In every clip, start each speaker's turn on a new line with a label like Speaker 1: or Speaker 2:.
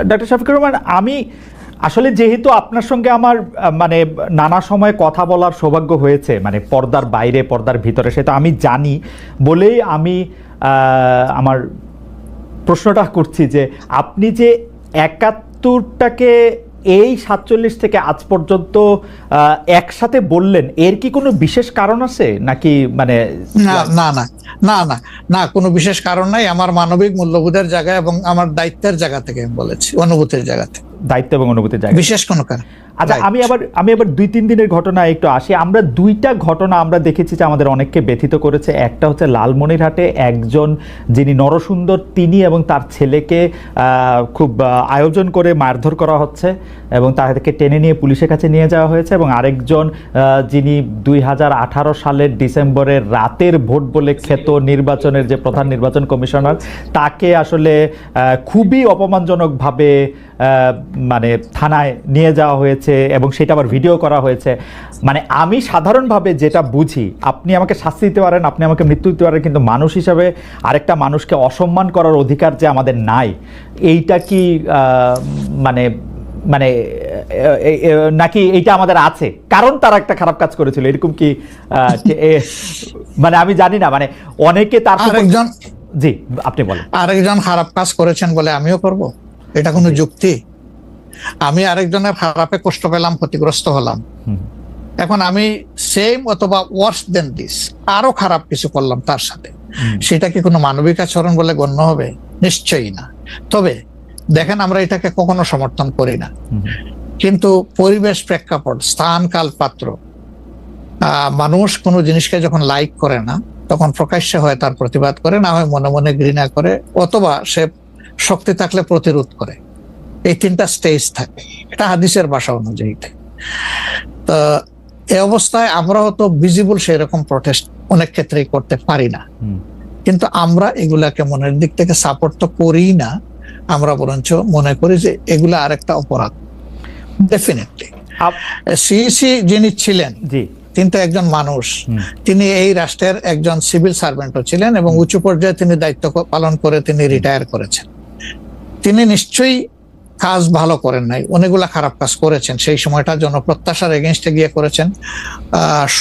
Speaker 1: Doctor Shafiqur Rahman, আমি আসলে যেহেতু আপনার সঙ্গে আমার মানে নানা সময় কথা বলার সৌভাগ্য হয়েছে, মানে পর্দার বাইরে পর্দার ভিতরে, সেটা আমি জানি বলেই আমি আমার প্রশ্নটা করছি যে আপনি যে ৭১টাকে এই ৪৭ থেকে আজ পর্যন্ত একসাথে বললেন, এর কি কোনো বিশেষ কারণ আছে নাকি? মানে
Speaker 2: না না না না না না, কোনো বিশেষ কারণ নাই। আমার মানবিক মূল্যবোধের জায়গা এবং আমার দায়িত্বের জায়গা থেকে আমি বলেছি, অনুভূতির জায়গা থেকে,
Speaker 1: দায়িত্ব এবং অনুভূতির জায়গা,
Speaker 2: বিশেষ কোনো কারণ।
Speaker 1: আচ্ছা, আমি আবার ২-৩ দিনের ঘটনা একটু আসি। আমরা দুইটা ঘটনা আমরা দেখেছি যে আমাদের অনেককে ব্যথিত করেছে। একটা হচ্ছে লালমনিরহাটে একজন যিনি নরসুন্দর, তিনি এবং তার ছেলেকে খুব আয়োজন করে মারধর করা হচ্ছে এবং তাদেরকে টেনে নিয়ে পুলিশের কাছে নিয়ে যাওয়া হয়েছে। এবং আরেকজন যিনি ২০১৮ সালের ডিসেম্বরের রাতের ভোট বলে খ্যাত নির্বাচনের যে প্রধান নির্বাচন কমিশনার, তাকে আসলে খুবই অপমানজনকভাবে মানে থানায় নিয়ে যাওয়া হয়েছে এবং সেটা আবার ভিডিও করা হয়েছে। মানে আমি সাধারণভাবে যেটা বুঝি, আপনি আমাকে শাস্তি দিতে পারেন, আপনি আমাকে মৃত্যু দিতে পারেন, কিন্তু মানুষ হিসাবে আরেকটা মানুষকে অসম্মান করার অধিকার যে আমাদের নাই, এইটা কি মানে মানে নাকি এইটা আমাদের আছে কারণ তারা একটা খারাপ কাজ করেছিল, এরকম কি? মানে আমি জানি না, মানে অনেকে তার
Speaker 2: আরেকজন,
Speaker 1: জি আপনি বলেন,
Speaker 2: আরেকজন খারাপ কাজ করেছেন বলে আমিও করব? এটা কোনো যুক্তি? আমি আরেকজনের খারাপে কষ্ট পেলাম, ক্ষতিগ্রস্ত হলাম, এখন আমি সেম অথবা ওয়ার্স দেন দিস আরো খারাপ কিছু করলাম তার সাথে, সেটা কি কোনো মানবিক আচরণ বলে গণ্য হবে? নিশ্চয়ই না। তবে দেখেন, আমরা এটাকে কখনো সমর্থন করি না, কিন্তু পরিবেশ, প্রেক্ষাপট, স্থান, কাল, পাত্র, মানুষ কোনো জিনিসকে যখন লাইক করে না তখন প্রকাশ্যে হয় তার প্রতিবাদ করে, না হয় মনে মনে ঘৃণা করে, অথবা সে শক্তি থাকলে প্রতিরোধ করে। এই তিনটা স্টেজ থাকে, এটা হাদিসের ভাষা অনুযায়ী। তো এই অবস্থায় আমরা হয়তো ভিজিবল সেই রকম প্রটেস্ট অনেক ক্ষেত্রেই করতে পারি না, কিন্তু আমরা এগুলাকে মনের দিক থেকে সাপোর্ট তো করি না, আমরা বরঞ্চ মনে করি যে এগুলা আরেকটা অপরাধ। ডেফিনেটলি সিইসি যিনি ছিলেন, তিনি তো একজন মানুষ, তিনি এই রাষ্ট্রের একজন সিভিল সার্ভেন্টও ছিলেন এবং উঁচু পর্যায়ে তিনি দায়িত্ব পালন করে তিনি রিটায়ার করেছেন। তিনি নিশ্চয়ই কাজ ভালো করেন নাই, অনেকগুলা খারাপ কাজ করেছেন। সেই সময়টা জনপ্রত্যাশার এগেইনস্টে গিয়ে করেছেন,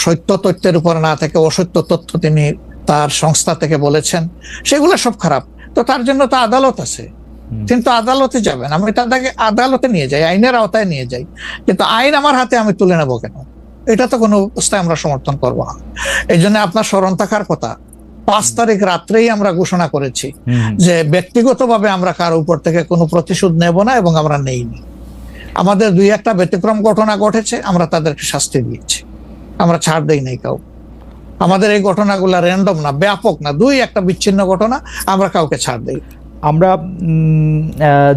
Speaker 2: সত্য তথ্যের উপর না থেকে অসত্য তথ্য তিনি তার সংস্থা থেকে বলেছেন, সেগুলো সব খারাপ। তো তার জন্য তো আদালত আছে, কিন্তু আদালতে যাবেন, আমি তাদেরকে আদালতে নিয়ে যাই, আইনের আওতায় নিয়ে যাই, কিন্তু আইন আমার হাতে আমি তুলে নেবো কেন? এটা তো কোনো অবস্থায় আমরা সমর্থন করবো না। এই জন্য আপনার স্মরণ থাকার কথা, ৫ তারিখ রাত্রেই আমরা ঘোষণা করেছি যে ব্যক্তিগতভাবে আমরা কারো উপর থেকে কোনো প্রতিশোধ নেব না এবং আমরা নেইনি। আমাদের ২-১টা ব্যতিক্রম ঘটনা ঘটেছে, আমরা তাদেরকে শাস্তি দিয়েছি, আমরা ছাড় দেই নাই কাউ। আমাদের এই ঘটনাগুলো র্যান্ডম না, ব্যাপক না, ২-১টা বিচ্ছিন্ন ঘটনা, আমরা কাউকে ছাড় দেই।
Speaker 1: আমরা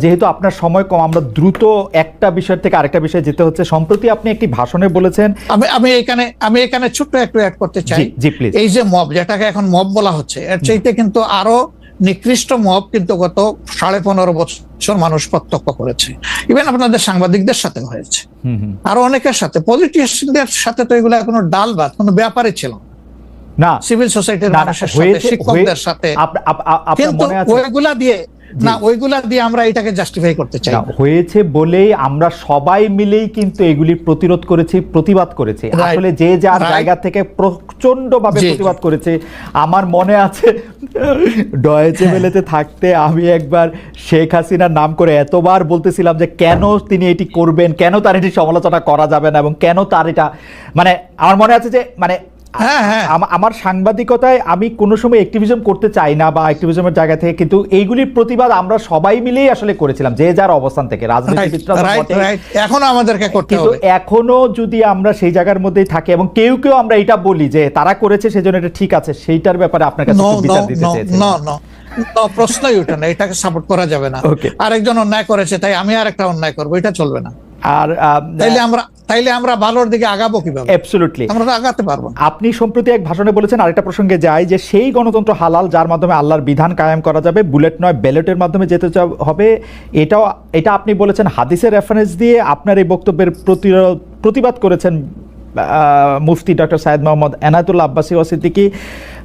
Speaker 1: যেহেতু আপনার সময় কম, আমরা দ্রুত একটা বিষয় থেকে আরেকটা বিষয়ে যেতে হচ্ছে। সম্প্রতি আপনি একটি ভাষণে বলেছেন,
Speaker 2: আমি এখানে ছোট্ট একটু অ্যাড করতে চাই।
Speaker 1: জি প্লিজ।
Speaker 2: এই যে মব, যেটাকে এখন মব বলা হচ্ছে, এর চাইতে কিন্তু আরো নিকৃষ্ট মব কিন্তু গত ১৫.৫ বছর মানুষ প্রত্যক্ষ করেছে। ইভেন আপনাদের সাংবাদিকদের সাথে হয়েছে, আরো অনেকের সাথে, পলিটিশিয়ানদের সাথে। তো এগুলো কোনো ডাল ভাত, কোনো ব্যাপারই ছিল না, সিভিল সোসাইটির মানুষের সাথে, শিক্ষকদের সাথে। কিন্তু ওইগুলা দিয়ে আমরা এটাকে জাস্টিফাই করতে চাই
Speaker 1: হয়েছে বলেই আমরা সবাই মিলেই কিন্তু এগুলি প্রতিরোধ করেছি, প্রতিবাদ করেছি। আসলে যে যার জায়গা থেকে প্রচন্ড ভাবে প্রতিবাদ করেছে। আমার মনে আছে ডয়েচে ভেলেতে থাকতে আমি একবার শেখ হাসিনার নাম করে এতবার বলতেছিলাম যে কেন তিনি এটি করবেন, কেন তার এটি সমালোচনা করা যাবে না, এবং কেন তার এটা, মানে আমার মনে আছে যে মানে আমার সাংবাদিকতায় আমি কোনো সময় অ্যাক্টিভিজম করতে চাই না বা অ্যাক্টিভিজমের জায়গা থেকে, কিন্তু এইগুলির প্রতিবাদ আমরা সবাই মিলেই আসলে করেছিলাম, যে যার অবস্থান থেকে। রাজনীতিবিদরা
Speaker 2: এখনো আমাদেরকে করতে হবে,
Speaker 1: এখনো যদি আমরা সেই জায়গার মধ্যেই থাকি এবং কেউ আমরা এটা বলি যে তারা করেছে সেজন্য এটা ঠিক আছে, সেইটার ব্যাপারে আপনার কাছে বিচার দিতে চাইছি।
Speaker 2: প্রশ্নই ওঠে না, এটাকে সাপোর্ট করা যাবে না। আরেকজন অন্যায় করেছে তাই আমি আরেকটা অন্যায় করবো, এটা চলবে না। আর তাইলে আমরা ভালোর দিকে আগাবো কিভাবে?
Speaker 1: অ্যাবসলিউটলি আমরা
Speaker 2: আগাতে পারবো।
Speaker 1: আপনি সম্প্রতি এক ভাষণে বলেছেন, আরেকটা প্রসঙ্গে যায়, যে সেই গণতন্ত্র হালাল যার মাধ্যমে আল্লাহর বিধান কায়েম করা যাবে, বুলেট নয় ব্যালটের মাধ্যমে যেতে হবে। এটা আপনি বলেছেন হাদিসের রেফারেন্স দিয়ে, আপনার এই বক্তব্যের প্রতিবাদ করেছেন মুফতি ডক্টর সাইয়েদ মোহাম্মদ এনায়েতুল্লাহ আব্বাসী সিদ্দিকী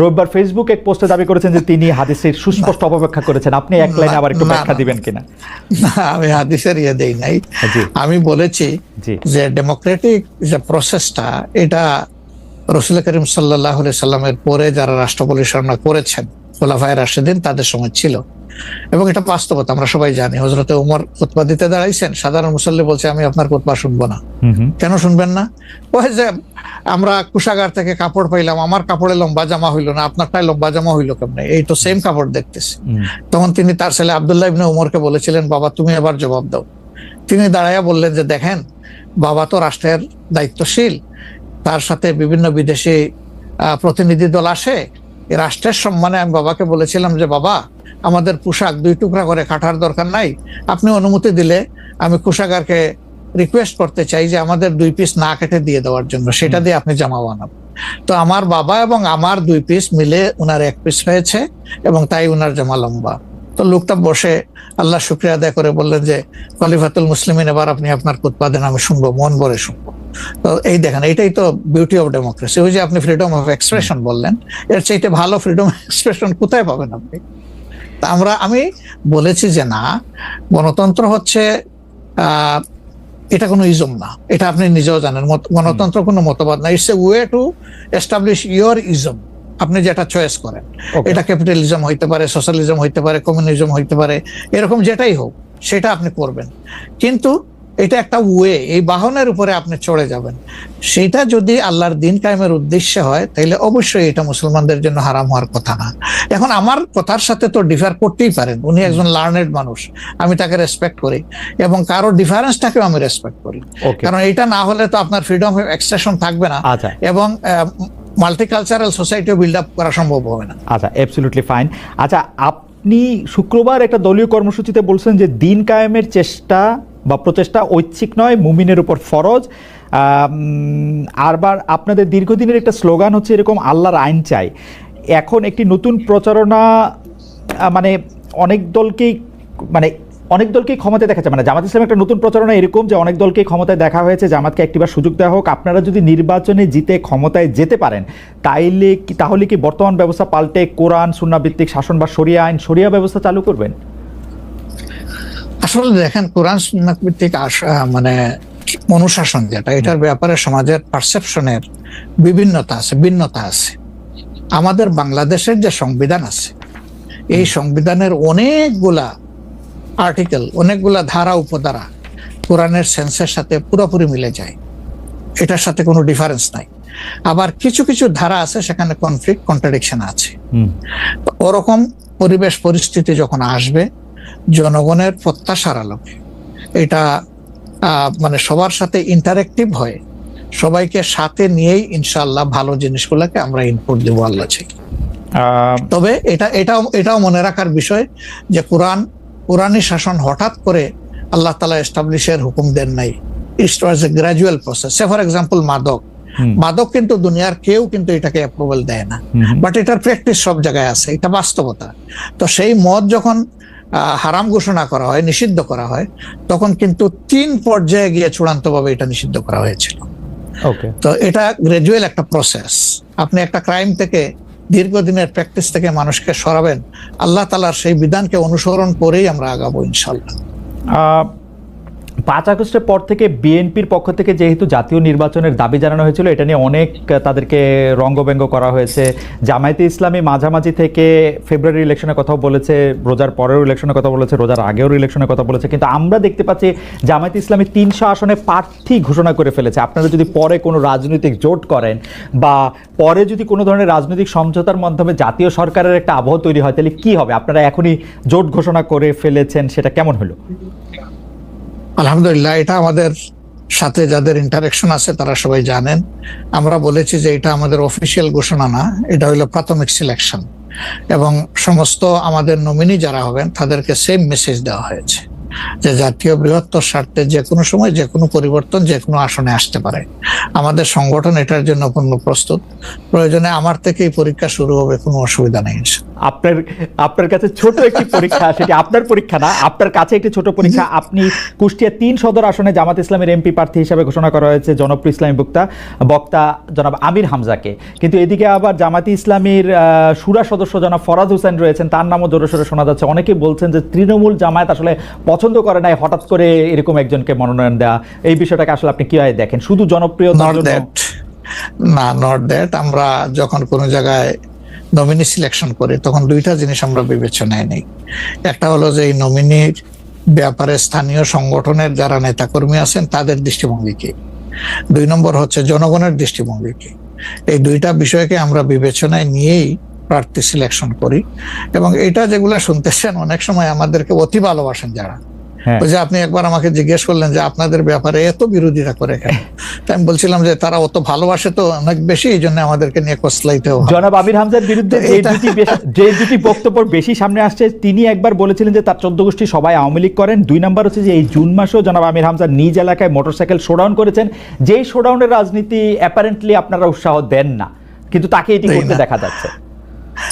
Speaker 1: রোববার ফেসবুকে এক পোস্টে দাবি করেছেন যে তিনি হাদিসের সুস্পষ্ট অপব্যাখ্যা করেছেন। আপনি এক লাইনে আবার একটু ব্যাখ্যা দিবেন কিনা?
Speaker 2: না, আমি হাদিসের দেই নাই। আমি বলেছি যে ডেমোক্রেটিক যে প্রসেসটা, এটা রাসূল করিম সাল্লাল্লাহু আলাইহি সাল্লামের পরে যারা রাষ্ট্র পরিচালনা করেছেন খোলাফায়ে রাশিদিন তাদের সময় ছিল, এবং এটা বাস্তবতা আমরা সবাই জানি। হযরতে ওমর খুতবা দিতে দাঁড়াইছেন, সাধারণ মুসল্লি বলছে আমি আপনার খুতবা শুনবো না। কেন শুনবেন না? ওই যে আমরা কুশাগার থেকে কাপড় পাইলাম, আমার কাপড়ে লম্বা জামা হইলো না, আপনারটাই লম্বা জামা হইলো কেমনে? এই তো সেম কাপড় দেখতেছি। তখন তিনি তার ছেলে আব্দুল্লাহ ইবনে ওমরকে বলেছিলেন, বাবা তুমি এবার জবাব দাও। তিনি দাঁড়াইয়া বললেন যে দেখেন, বাবা তো রাষ্ট্রের দায়িত্বশীল, তার সাথে বিভিন্ন বিদেশি প্রতিনিধি দল আসে, এই রাষ্ট্রের সম্মানে আমি বাবাকে বলেছিলাম যে বাবা আমাদের পোশাক 2 টুকরা করে কাটার দরকার নাই, আপনি অনুমতি দিলে আমি কুশাগারকে রিকোয়েস্ট করতে চাই যে আমাদের 2 পিস না কেটে দিয়ে দেওয়ার জন্য, সেটা দিয়ে আপনি জামা বানাবেন। তো আমার বাবা এবং আমার 2 পিস মিলে উনার 1 পিস হয়েছে, এবং তাই উনার জামা লম্বা। তো লোকটা বসে আল্লাহ শুকরিয়া আদায় করে বললেন যে খলিফাতুল মুসলিমিন, এবার আপনি আপনার খুতবা দেন, আমি শুনবো, মন ভরে শুনবো। তো এই দেখেন, এটাই তো বিউটি অফ ডেমোক্রেসি। ওই যে আপনি ফ্রিডম অফ এক্সপ্রেশন বললেন, এর চাইতে ভালো ফ্রিডম অফ এক্সপ্রেশন কোথায় পাবেন আপনি? আমি বলেছি যে না, গণতন্ত্র হচ্ছে এটা কোনো ইজম না, এটা আপনি নিজেও জানেন। গণতন্ত্র কোনো মতবাদ না, it's a way to establish your ism. আপনি যেটা চয়েস করেন, এটা ক্যাপিটালিজম হইতে পারে, সোশ্যালিজম হইতে পারে, কমিউনিজম হইতে পারে, এরকম যেটাই হোক সেটা আপনি করবেন। কিন্তু এটা একটা ওয়ে, এই বাহনের উপরে আপনি চড়ে যাবেন। সেটা যদি আল্লাহর দিন কায়েমের উদ্দেশ্যে হয়, তাহলে অবশ্যই এটা মুসলমানদের জন্য হারাম হওয়ার কথা না। এখন আমার কথার সাথে তো ডিফার করতেই পারেন, উনি একজন লার্নেড মানুষ, আমি তাকে রেসপেক্ট করি, এবং কারো ডিফারেন্সটাকেও আমি রেসপেক্ট করি, কারণ এটা না হলে তো আপনার ফ্রিডম অফ এক্সপ্রেশন থাকবে না, এবং মাল্টিকালচারাল সোসাইটিও বিল্ড আপ করা সম্ভব হবে না।
Speaker 1: আচ্ছা, অ্যাবসলিউটলি ফাইন। আচ্ছা, আপনি শুক্রবার একটা দলীয় কর্মসূচিতে বলছেন যে দিন কায়েমের চেষ্টা বা প্রচেষ্টা ঐচ্ছিক নয়, মুমিনের উপর ফরজ। আরবার আপনাদের দীর্ঘদিনের একটা স্লোগান হচ্ছে এরকম, আল্লাহর আইন চাই। এখন একটি নতুন প্রচারণা, মানে অনেক দলকেই ক্ষমতায় দেখা যায়, মানে জামাত ইসলাম একটা নতুন প্রচারণা এরকম যে অনেক দলকেই ক্ষমতায় দেখা হয়েছে, জামাতকে একটিবার সুযোগ দেওয়া হোক, আপনারা যদি নির্বাচনে জিতে ক্ষমতায় যেতে পারেন তাহলে কি বর্তমান ব্যবস্থা পাল্টে কোরআন সুন্নাহ ভিত্তিক শাসন বা শরিয়া ব্যবস্থা চালু করবেন?
Speaker 2: আসলে দেখেন, কোরআন সুন্নাহ ভিত্তিক মানে অনুশাসন যেটা, এটার ব্যাপারে সমাজের পারসেপশনের ভিন্নতা আছে। আমাদের বাংলাদেশের যে সংবিধান আছে, এই সংবিধানের অনেকগুলা আর্টিকেল, অনেকগুলা ধারা উপধারা কোরআনের সেন্সের সাথে পুরোপুরি মিলে যায়, এটার সাথে কোনো ডিফারেন্স নাই। আবার কিছু কিছু ধারা আছে সেখানে কনফ্লিক্ট, কন্ট্রাডিকশন আছে। ওরকম পরিবেশ পরিস্থিতি যখন আসবে, জনগণের প্রত্যাশার আলোকে এটা মানে সবার সাথে ইন্টারেক্টিভ হয়ে সবাইকে সাথে নিয়েই ইনশাআল্লাহ ভালো জিনিসগুলোকে আমরা ইনপুট দেবো আল্লাহ চাই। তবে এটাও মনে রাখার বিষয় যে কোরআনী শাসন হঠাৎ করে আল্লাহ তাআলা এস্টাবলিশের হুকুম দেন নাই, it was a gradual process. Say for example মাদক কিন্তু দুনিয়ার কেউ কিন্তু এটাকে অ্যাপ্রুভাল দেয় না, বাট এটার প্র্যাকটিস সব জায়গায় আছে, এটা বাস্তবতা। তো সেই মদ যখন হারাম ঘোষণা করা হয়, নিষিদ্ধ করা হয়, তখন কিন্তু 3 পর্যায়ে গিয়ে চূড়ান্তভাবে এটা নিষিদ্ধ করা হয়েছিল। তো এটা গ্রাজুয়াল একটা প্রসেস। আপনি একটা ক্রাইম থেকে, দীর্ঘদিনের প্র্যাকটিস থেকে মানুষকে সরাবেন, আল্লাহ তাআলার সেই বিধানকে অনুসরণ করেই আমরা আগাবো ইনশাআল্লাহ।
Speaker 1: 5 আগস্টের পর থেকে বিএনপির পক্ষ থেকে যেহেতু জাতীয় নির্বাচনের দাবি জানানো হয়েছিল, এটা নিয়ে অনেক তাদেরকে রঙ্গব্যঙ্গ করা হয়েছে। জামায়াতে ইসলামী মাঝামাঝি থেকে ফেব্রুয়ারি ইলেকশনের কথাও বলেছে, রোজার পরেও ইলেকশনের কথা বলেছে, রোজার আগেও ইলেকশনের কথা বলেছে, কিন্তু আমরা দেখতে পাচ্ছি জামায়াতে ইসলামী 300 আসনে প্রার্থী ঘোষণা করে ফেলেছে। আপনারা যদি পরে কোনো রাজনৈতিক জোট করেন বা পরে যদি কোনো ধরনের রাজনৈতিক সমঝোতার মাধ্যমে জাতীয় সরকারের একটা আবহ তৈরি হয়, তাহলে কি হবে? আপনারা এখনই জোট ঘোষণা করে ফেলেছেন, সেটা কেমন হলো?
Speaker 2: আলহামদুলিল্লাহ, এটা আমাদের সাথে যাদের ইন্টারেকশন আছে তারা সবাই জানেন। আমরা বলেছি যে এটা আমাদের অফিসিয়াল ঘোষণা না, এটা হলো প্রাথমিক সিলেকশন, এবং সমস্ত আমাদের নমিনি যারা হবেন তাদেরকে সেম মেসেজ দেওয়া হয়েছে। যে জাতীয় বৃহত্তর স্বার্থে যে কোনো সময় যে কোনো পরিবর্তন যে কোনো আসনে আসতে পারে। আমাদের সংগঠন এটার জন্য পূর্ণ প্রস্তুত। প্রয়োজনে আমার থেকেই পরীক্ষা শুরু হবে, কোনো অসুবিধা নেই।
Speaker 1: আপনার আপনার কাছে ছোট একটি পরীক্ষা, সেটি আপনার পরীক্ষা না, আপনার কাছে একটি ছোট পরীক্ষা। আপনি কুষ্টিয়া 3 সদর আসনে জামাত ইসলামের এমপি প্রার্থী হিসেবে ঘোষণা করা হয়েছে জনপ্রিয় ইসলামী বক্তা জনাব আমির হামজাকে, কিন্তু এদিকে আবার জামাতি ইসলামীর শুরা সদস্য জনাব ফরাদ হোসেন রয়েছেন, তার নামও জোরে সোরে শোনা যাচ্ছে। অনেকেই বলছেন যে তৃণমূল জামায়াত আসলে পছন্দ করে নাই হঠাৎ করে এরকম একজনকে মনোনয়ন দেওয়া। এই বিষয়টাকে আসলে আপনি কিভাবে দেখেন? শুধু জনপ্রিয়তার জন্য?
Speaker 2: না, নট দ্যাট। আমরা যখন কোনো জায়গায় নমিনি সিলেকশন করি তখন দুইটা জিনিস আমরা বিবেচনায় নেই। একটা হলো যে এই নমিনির ব্যাপারে স্থানীয় সংগঠনের যারা নেতাকর্মী আছেন তাদের দৃষ্টিভঙ্গি কি, 2 নম্বর হচ্ছে জনগণের দৃষ্টিভঙ্গি কি। এই দুইটা বিষয়কে আমরা বিবেচনায় নিয়েই প্রার্থী সিলেকশন করি। এবং এটা যেগুলো শুনতেছেন, অনেক সময় আমাদেরকে অতি ভালোবাসেন যারা, ওই যে আপনি একবার আমাকে জিজ্ঞেস করলেন যে আপনাদের ব্যাপারে এত বিরোধিতা করে কেন, তাই আমি বলছিলাম যে তারা অত ভালোবাসে তো অনেক বেশি, এই জন্য আমাদেরকে নিয়ে কসলাইতে হবে।
Speaker 1: জনাব আমির হামজার বিরুদ্ধে যে দুটি বক্তব্য বেশি সামনে আসছে, তিনি একবার বলেছিলেন যে তার 14 গোষ্ঠী সবাই আওয়ামী লীগ করেন। 2 নম্বর হচ্ছে যে এই জুন মাসেও জনাব আমির হামজা নিজ এলাকায় মোটরসাইকেল শোডাউন করেছেন, যেই শোডাউনের রাজনীতি অ্যাপারেন্টলি আপনারা উৎসাহ দেন না, কিন্তু তাকে এটি করতে দেখা যাচ্ছে।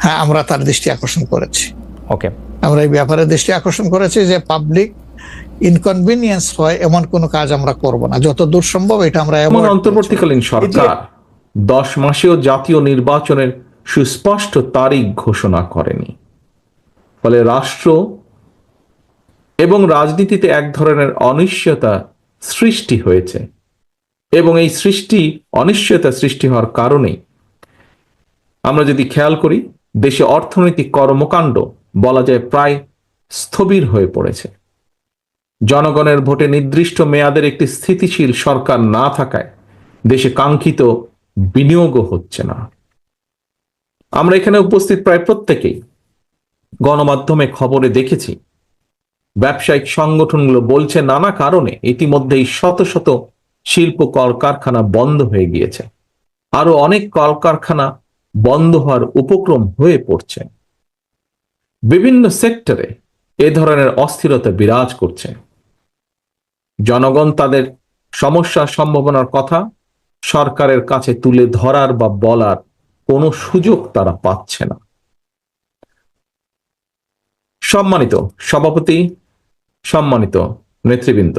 Speaker 2: হ্যাঁ, আমরা তার দৃষ্টি আকর্ষণ করেছি।
Speaker 1: ওকে,
Speaker 2: আমরা এই ব্যাপারে দৃষ্টি আকর্ষণ করেছি যে পাবলিক ইনকনভিনিয়েন্স হয় এমন কোনো কাজ আমরা করব না, যত দূর সম্ভব এটা আমরা।
Speaker 3: এমন অন্তর্বর্তীকালীন সরকার 10 মাসেও জাতীয় নির্বাচনের সুস্পষ্ট তারিখ ঘোষণা করেনি, ফলে রাষ্ট্র এবং রাজনীতিতে এক ধরনের অনিশ্চয়তা সৃষ্টি হয়েছে। এবং এই অনিশ্চয়তা সৃষ্টি হওয়ার কারণেই আমরা যদি খেয়াল করি, দেশে অর্থনৈতিক কর্মকাণ্ড বলা যায় প্রায় স্থবির হয়ে পড়েছে। জনগণের ভোটে নির্দিষ্ট মেয়াদের একটি স্থিতিশীল সরকার না থাকায় দেশে কাঙ্ক্ষিত বিনিয়োগও হচ্ছে না। আমরা এখানে উপস্থিত প্রায় প্রত্যেকেই গণমাধ্যমে খবরে দেখেছি, ব্যবসায়িক সংগঠনগুলো বলছে নানা কারণে ইতিমধ্যেই শত শত শিল্প কলকারখানা বন্ধ হয়ে গিয়েছে, আরো অনেক কলকারখানা বন্ধ হওয়ার উপক্রম হয়ে পড়ছে। বিভিন্ন সেক্টরে এ ধরনের অস্থিরতা বিরাজ করছে। জনগণ তাদের সমস্যার সম্ভাবনার কথা সরকারের কাছে তুলে ধরার বা বলার কোনো সুযোগ তারা পাচ্ছে না। সম্মানিত সভাপতি, সম্মানিত নেতৃবৃন্দ,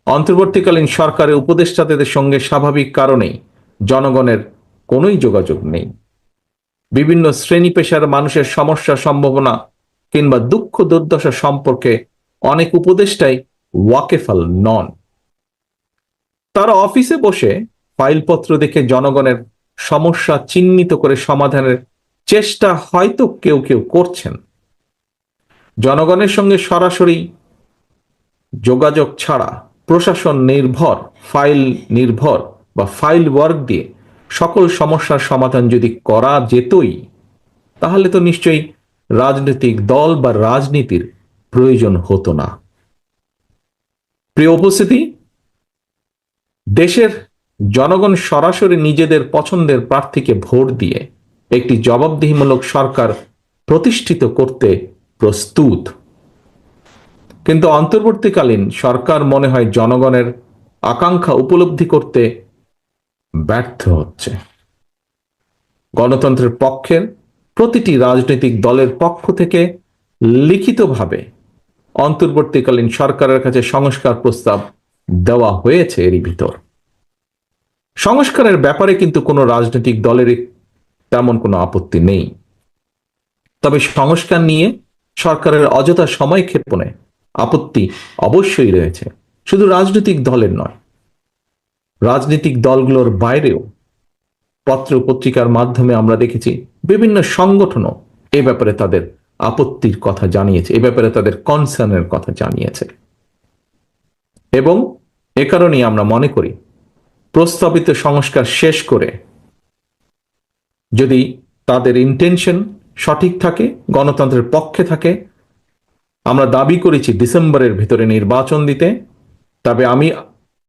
Speaker 3: অন্তর্বর্তীকালীন সরকারের উপদেষ্টাদের সঙ্গে স্বাভাবিক কারণেই জনগণের কোনোই যোগাযোগ নেই। বিভিন্ন শ্রেণী পেশার মানুষের সমস্যা সম্ভাবনা কিংবা দুঃখ দুর্দশা সম্পর্কে অনেক উপদেষ্টাই ওয়াকেফাল নন। তারা অফিসে বসে ফাইলপত্র দেখে জনগণের সমস্যা চিহ্নিত করে সমাধানের চেষ্টা হয়তো কেউ কেউ করছেন। জনগণের সঙ্গে সরাসরি যোগাযোগ ছাড়া প্রশাসন নির্ভর, ফাইল নির্ভর বা ফাইল ওয়ার্ক দিয়ে সকল সমস্যার সমাধান যদি করা যেতই, তাহলে তো নিশ্চয়ই রাজনৈতিক দল বা রাজনীতির প্রয়োজন হতো না। প্রিয় উপস্থিতি, দেশের জনগণ সরাসরি নিজেদের পছন্দের প্রার্থীকে ভোট দিয়ে একটি জবাবদিহিমূলক সরকার প্রতিষ্ঠিত করতে প্রস্তুত, কিন্তু অন্তর্বর্তীকালীন সরকার মনে হয় জনগণের আকাঙ্ক্ষা উপলব্ধি করতে ব্যর্থ হচ্ছে। গণতন্ত্রের পক্ষের প্রতিটি রাজনৈতিক দলের পক্ষ থেকে লিখিতভাবে অন্তর্বর্তীকালীন সরকারের কাছে সংস্কার প্রস্তাব দেওয়া হয়েছে। এরই ভিতর সংস্কারের ব্যাপারে কিন্তু কোনো রাজনৈতিক দলের তেমন কোনো আপত্তি নেই, তবে সংস্কার নিয়ে সরকারের অযথা সময় ক্ষেপণে আপত্তি অবশ্যই রয়েছে। শুধু রাজনৈতিক দলের নয়, রাজনৈতিক দলগুলোর বাইরেও পত্র পত্রিকার মাধ্যমে আমরা দেখেছি বিভিন্ন সংগঠনও এ ব্যাপারে তাদের আপত্তির কথা জানিয়েছে, এ ব্যাপারে তাদের কনসার্নের কথা জানিয়েছে। এবং এ কারণেই আমরা মনে করি প্রস্তাবিত সংস্কার শেষ করে যদি তাদের ইন্টেনশন সঠিক থাকে, গণতন্ত্রের পক্ষে থাকে, আমরা দাবি করেছি ডিসেম্বরের ভিতরে নির্বাচন দিতে, তবে আমি